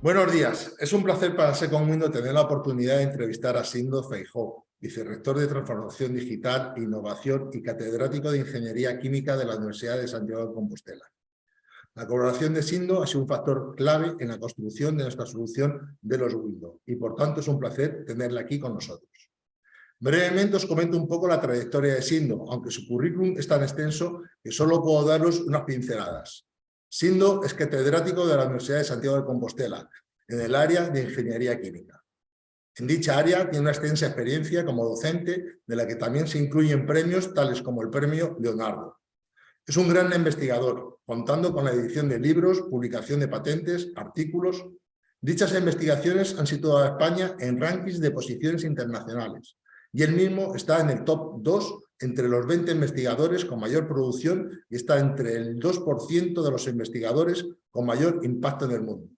Buenos días. Es un placer para Second Window tener la oportunidad de entrevistar a Sindo Feijóo, vicerrector de Transformación Digital, Innovación y catedrático de Ingeniería Química de la Universidad de Santiago de Compostela. La colaboración de Sindo ha sido un factor clave en la construcción de nuestra solución de los Windows y, por tanto, es un placer tenerla aquí con nosotros. Brevemente os comento un poco la trayectoria de Sindo, aunque su currículum es tan extenso que solo puedo daros unas pinceladas. Sindo es catedrático de la Universidad de Santiago de Compostela, en el área de Ingeniería Química. En dicha área tiene una extensa experiencia como docente, de la que también se incluyen premios tales como el Premio Leonardo. Es un gran investigador, contando con la edición de libros, publicación de patentes, artículos. Dichas investigaciones han situado a España en rankings de posiciones internacionales, y él mismo está en el top 2 entre los 20 investigadores con mayor producción y está entre el 2% de los investigadores con mayor impacto en el mundo.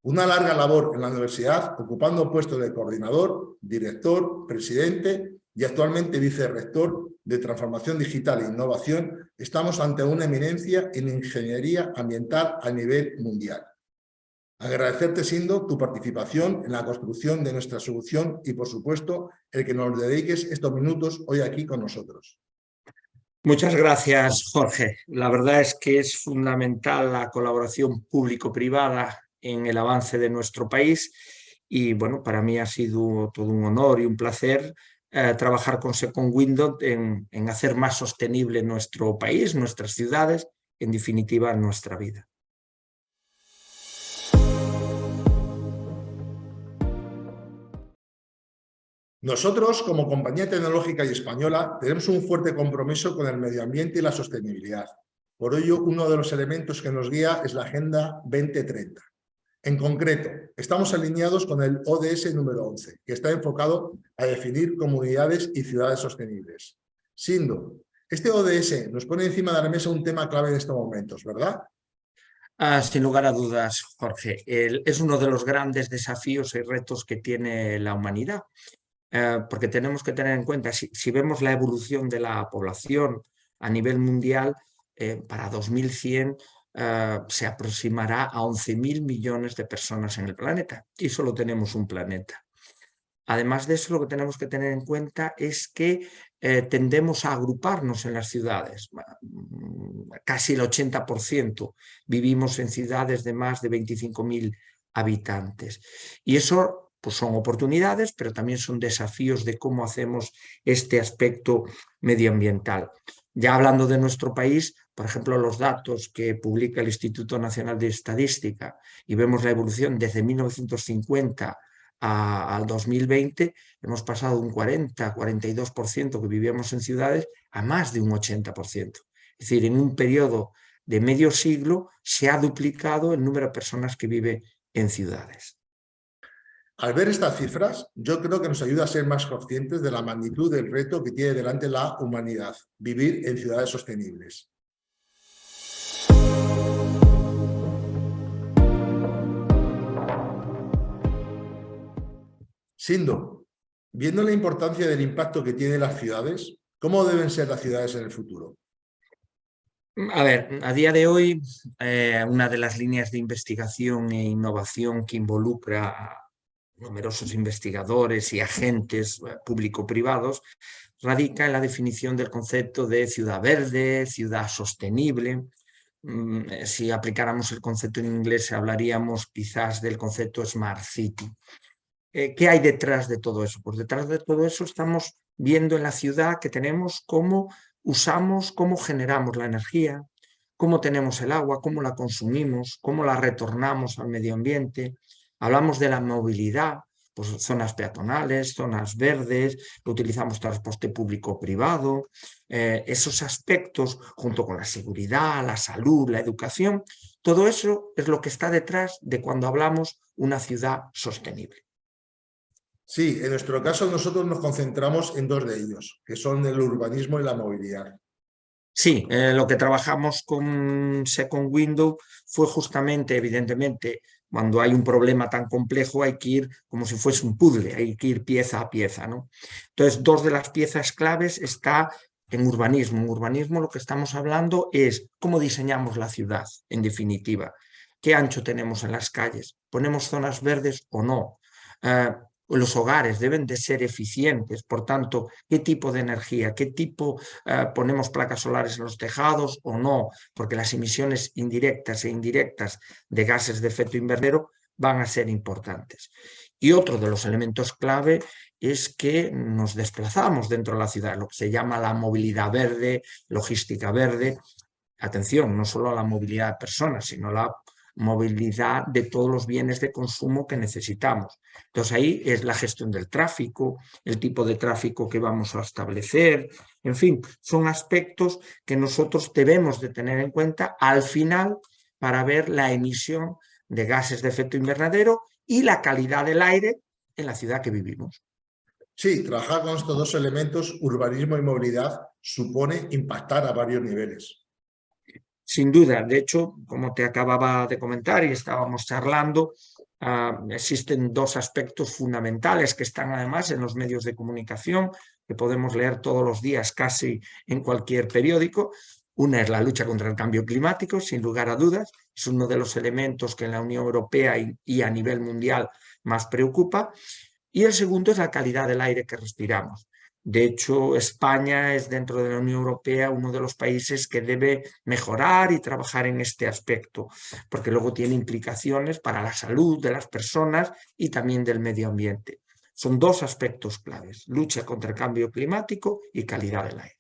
Una larga labor en la universidad, ocupando puestos de coordinador, director, presidente y actualmente vicerrector de Transformación Digital e Innovación. Estamos ante una eminencia en ingeniería ambiental a nivel mundial. Agradecerte, Sindo, tu participación en la construcción de nuestra solución y, por supuesto, el que nos dediques estos minutos hoy aquí con nosotros. Muchas gracias, Jorge. La verdad es que es fundamental la colaboración público-privada en el avance de nuestro país y, bueno, para mí ha sido todo un honor y un placer trabajar con Second Window en hacer más sostenible nuestro país, nuestras ciudades, en definitiva, nuestra vida. Nosotros, como compañía tecnológica y española, tenemos un fuerte compromiso con el medio ambiente y la sostenibilidad. Por ello, uno de los elementos que nos guía es la Agenda 2030. En concreto, estamos alineados con el ODS número 11, que está enfocado a definir comunidades y ciudades sostenibles. Sindo, este ODS nos pone encima de la mesa un tema clave en estos momentos, ¿verdad? Sin lugar a dudas, Jorge, es uno de los grandes desafíos y retos que tiene la humanidad. Porque tenemos que tener en cuenta, si vemos la evolución de la población a nivel mundial, para 2100 se aproximará a 11.000 millones de personas en el planeta y solo tenemos un planeta. Además de eso, lo que tenemos que tener en cuenta es que tendemos a agruparnos en las ciudades. Casi el 80% vivimos en ciudades de más de 25.000 habitantes. Y eso pues son oportunidades, pero también son desafíos de cómo hacemos este aspecto medioambiental. Ya hablando de nuestro país, por ejemplo, los datos que publica el Instituto Nacional de Estadística y vemos la evolución desde 1950 al 2020, hemos pasado de un 40-42% que vivíamos en ciudades a más de un 80%. Es decir, en un periodo de medio siglo se ha duplicado el número de personas que viven en ciudades. Al ver estas cifras, yo creo que nos ayuda a ser más conscientes de la magnitud del reto que tiene delante la humanidad, vivir en ciudades sostenibles. Sindo, viendo la importancia del impacto que tienen las ciudades, ¿cómo deben ser las ciudades en el futuro? A ver, a día de hoy, una de las líneas de investigación e innovación que involucra a numerosos investigadores y agentes público-privados radica en la definición del concepto de ciudad verde, ciudad sostenible. Si aplicáramos el concepto en inglés, hablaríamos quizás del concepto Smart City. ¿Qué hay detrás de todo eso? Pues detrás de todo eso estamos viendo en la ciudad que tenemos cómo usamos, cómo generamos la energía, cómo tenemos el agua, cómo la consumimos, cómo la retornamos al medio ambiente. Hablamos de la movilidad, pues zonas peatonales, zonas verdes, utilizamos transporte público o privado. Esos aspectos, junto con la seguridad, la salud, la educación, todo eso es lo que está detrás de cuando hablamos una ciudad sostenible. Sí, en nuestro caso nosotros nos concentramos en dos de ellos, que son el urbanismo y la movilidad. Sí, lo que trabajamos con Second Window fue justamente, evidentemente, cuando hay un problema tan complejo hay que ir como si fuese un puzzle, hay que ir pieza a pieza, ¿no? Entonces, dos de las piezas claves está en urbanismo. En urbanismo lo que estamos hablando es cómo diseñamos la ciudad, en definitiva. ¿Qué ancho tenemos en las calles? ¿Ponemos zonas verdes o no? Los hogares deben de ser eficientes, por tanto, ¿qué tipo de energía? ¿Qué tipo ponemos placas solares en los tejados o no? Porque las emisiones indirectas e indirectas de gases de efecto invernadero van a ser importantes. Y otro de los elementos clave es que nos desplazamos dentro de la ciudad, lo que se llama la movilidad verde, logística verde. Atención, no solo a la movilidad de personas, sino la movilidad de todos los bienes de consumo que necesitamos. Entonces ahí es la gestión del tráfico, el tipo de tráfico que vamos a establecer, en fin, son aspectos que nosotros debemos de tener en cuenta al final para ver la emisión de gases de efecto invernadero y la calidad del aire en la ciudad que vivimos. Sí, trabajar con estos dos elementos, urbanismo y movilidad, supone impactar a varios niveles. Sin duda, de hecho, como te acababa de comentar y estábamos charlando, existen dos aspectos fundamentales que están además en los medios de comunicación, que podemos leer todos los días casi en cualquier periódico. Una es la lucha contra el cambio climático, sin lugar a dudas, es uno de los elementos que en la Unión Europea y a nivel mundial más preocupa. Y el segundo es la calidad del aire que respiramos. De hecho, España es dentro de la Unión Europea uno de los países que debe mejorar y trabajar en este aspecto, porque luego tiene implicaciones para la salud de las personas y también del medio ambiente. Son dos aspectos claves, lucha contra el cambio climático y calidad del aire.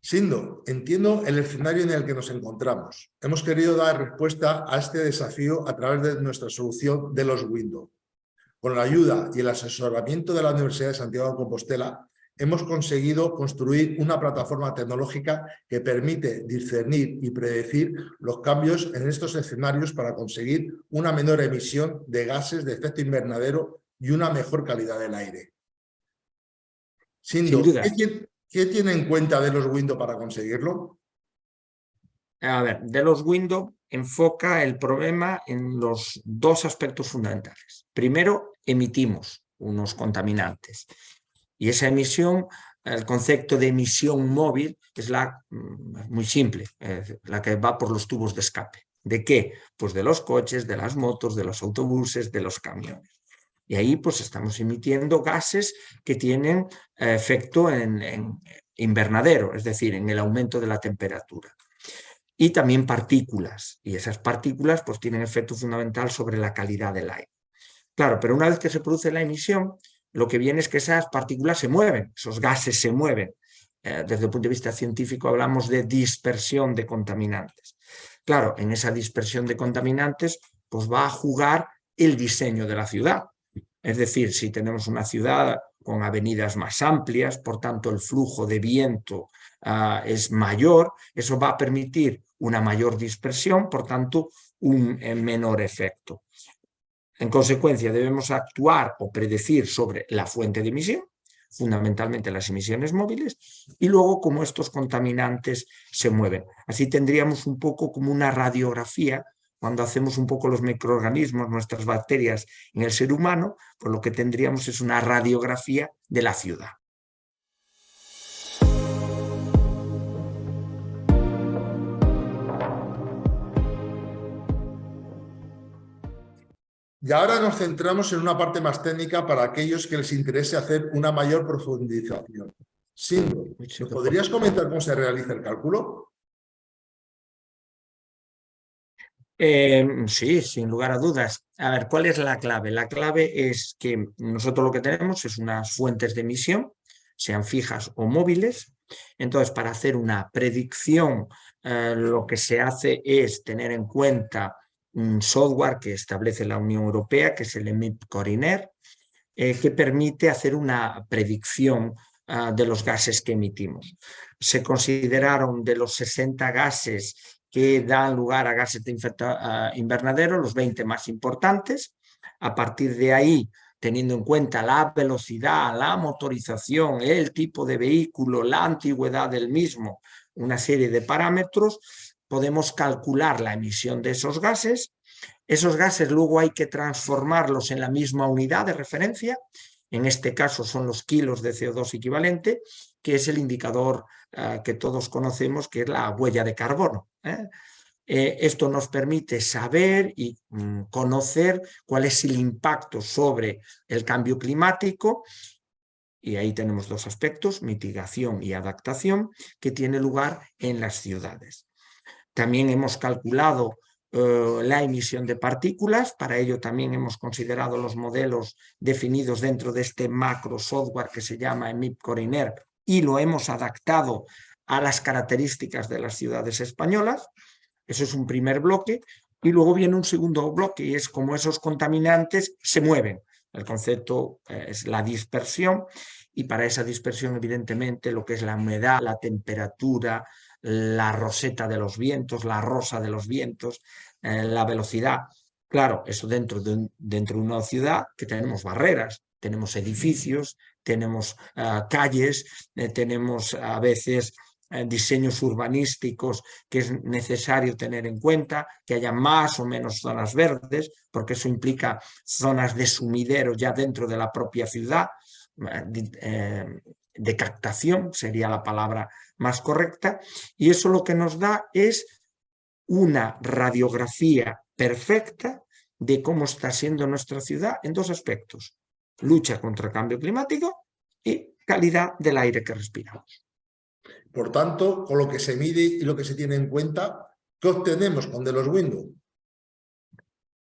Sindo, entiendo el escenario en el que nos encontramos. Hemos querido dar respuesta a este desafío a través de nuestra solución de los Windows. Con la ayuda y el asesoramiento de la Universidad de Santiago de Compostela, hemos conseguido construir una plataforma tecnológica que permite discernir y predecir los cambios en estos escenarios para conseguir una menor emisión de gases de efecto invernadero y una mejor calidad del aire. Sindo, Sin duda. ¿qué tiene en cuenta de los Windows para conseguirlo? A ver, de los Windows enfoca el problema en los dos aspectos fundamentales. Primero, emitimos unos contaminantes y esa emisión, el concepto de emisión móvil es muy simple, la que va por los tubos de escape. ¿De qué? Pues de los coches, de las motos, de los autobuses, de los camiones. Y ahí pues estamos emitiendo gases que tienen efecto en invernadero, es decir, en el aumento de la temperatura. Y también partículas, y esas partículas pues tienen efecto fundamental sobre la calidad del aire. Claro, pero una vez que se produce la emisión, lo que viene es que esas partículas se mueven, esos gases se mueven. Desde el punto de vista científico hablamos de dispersión de contaminantes. Claro, en esa dispersión de contaminantes pues va a jugar el diseño de la ciudad. Es decir, si tenemos una ciudad con avenidas más amplias, por tanto el flujo de viento es mayor, eso va a permitir una mayor dispersión, por tanto un menor efecto. En consecuencia, debemos actuar o predecir sobre la fuente de emisión, fundamentalmente las emisiones móviles, y luego cómo estos contaminantes se mueven. Así tendríamos un poco como una radiografía. Cuando hacemos un poco los microorganismos, nuestras bacterias en el ser humano, pues lo que tendríamos es una radiografía de la ciudad. Y ahora nos centramos en una parte más técnica para aquellos que les interese hacer una mayor profundización. Sindo, ¿nos podrías comentar cómo se realiza el cálculo? Sí, sin lugar a dudas. A ver, ¿cuál es la clave? La clave es que nosotros lo que tenemos es unas fuentes de emisión, sean fijas o móviles. Entonces, para hacer una predicción, lo que se hace es tener en cuenta un software que establece la Unión Europea, que es el EMIP Coriner, que permite hacer una predicción de los gases que emitimos. Se consideraron de los 60 gases que dan lugar a gases de efecto invernadero, los 20 más importantes. A partir de ahí, teniendo en cuenta la velocidad, la motorización, el tipo de vehículo, la antigüedad del mismo, una serie de parámetros, podemos calcular la emisión de esos gases. Esos gases luego hay que transformarlos en la misma unidad de referencia. en este caso son los kilos de CO2 equivalente, que es el indicador que todos conocemos, que es la huella de carbono. Esto nos permite saber y conocer cuál es el impacto sobre el cambio climático, y ahí tenemos dos aspectos, mitigación y adaptación, que tiene lugar en las ciudades. También hemos calculado la emisión de partículas, para ello también hemos considerado los modelos definidos dentro de este macro software que se llama EMIP Coriner y lo hemos adaptado a las características de las ciudades españolas. Eso es un primer bloque, y luego viene un segundo bloque, y es cómo esos contaminantes se mueven. El concepto es la dispersión, y para esa dispersión, evidentemente, lo que es la humedad, la temperatura, la roseta de los vientos, la rosa de los vientos, la velocidad. Claro, eso dentro de una ciudad que tenemos barreras, tenemos edificios, tenemos calles, tenemos a veces diseños urbanísticos que es necesario tener en cuenta, que haya más o menos zonas verdes, porque eso implica zonas de sumidero ya dentro de la propia ciudad, de captación sería la palabra más correcta, y eso lo que nos da es una radiografía perfecta de cómo está siendo nuestra ciudad en dos aspectos: lucha contra el cambio climático y calidad del aire que respiramos. Por tanto, con lo que se mide y lo que se tiene en cuenta, ¿qué obtenemos con Delos Window?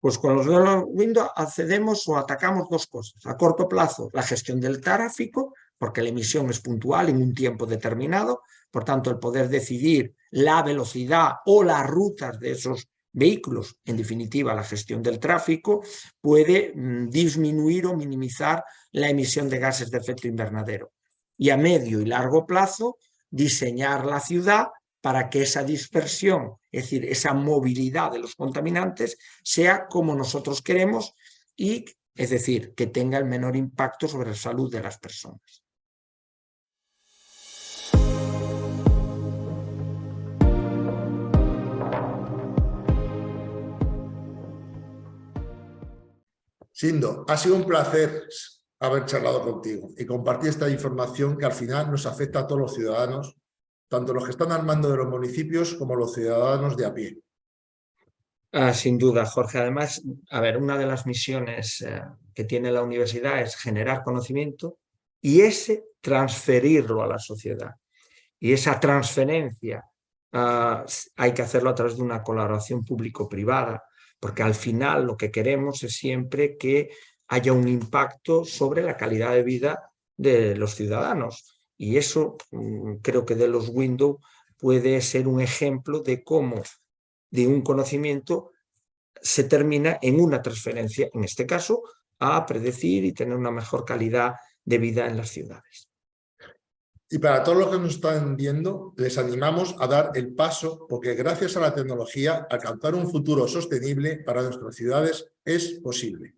Pues con los Delos Window accedemos o atacamos dos cosas. A corto plazo, la gestión del tráfico, porque la emisión es puntual en un tiempo determinado, por tanto, el poder decidir la velocidad o las rutas de esos vehículos, en definitiva, la gestión del tráfico, puede disminuir o minimizar la emisión de gases de efecto invernadero. Y a medio y largo plazo, diseñar la ciudad para que esa dispersión, es decir, esa movilidad de los contaminantes, sea como nosotros queremos, y, es decir, que tenga el menor impacto sobre la salud de las personas. Sindo, ha sido un placer haber charlado contigo y compartir esta información que al final nos afecta a todos los ciudadanos, tanto los que están al mando de los municipios como los ciudadanos de a pie. Sin duda, Jorge. Además, a ver, una de las misiones que tiene la universidad es generar conocimiento y ese transferirlo a la sociedad. Y esa transferencia hay que hacerlo a través de una colaboración público-privada, porque al final lo que queremos es siempre que haya un impacto sobre la calidad de vida de los ciudadanos. Y eso creo que Delos Window puede ser un ejemplo de cómo de un conocimiento se termina en una transferencia, en este caso, a predecir y tener una mejor calidad de vida en las ciudades. Y para todos los que nos están viendo, les animamos a dar el paso, porque gracias a la tecnología, alcanzar un futuro sostenible para nuestras ciudades es posible.